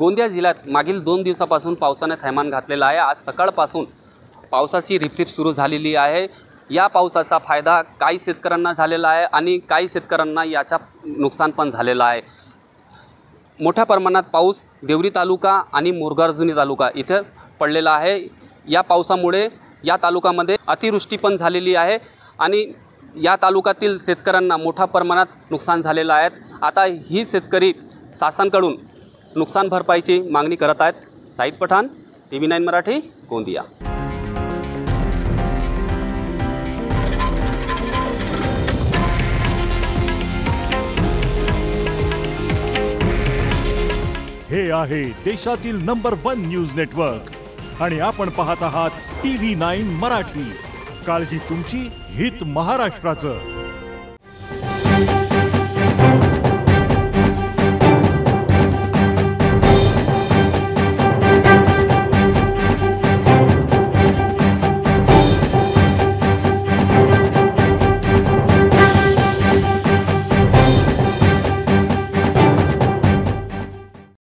गोंदिया जिल्ह्यात मागील 2 दिवसापासून पावसाने थैमान घातलेला आहे। आज सकाळपासून पावसाची रिपरिप सुरू झालेली आहे। या पावसाचा फायदा काही शेतकऱ्यांना झालेला आहे आणि काही शेतकऱ्यांना याचा नुकसान पण झालेला आहे। मोठ्या प्रमाणात पाऊस देवरी तालुका आणि मोरगाव तालुका इथे पडलेला आहे। या पावसामुळे या तालुक्यामध्ये अतिवृष्टी पण झालेली आहे आणि या तालुक्यातील शेतकऱ्यांना मोठ्या प्रमाणात नुकसान झालेलं आहे। आता ही शेतकरी शासनाकडून नुकसान भरपाईची मागणी करत आहेत। साईद पठाण, TV9 मराठी, गोंदिया। हे आहे देशातील नंबर 1 न्यूज नेटवर्क आणि आपण पाहत आहात TV9 मराठी। काळजी तुमची, हित महाराष्ट्राचं।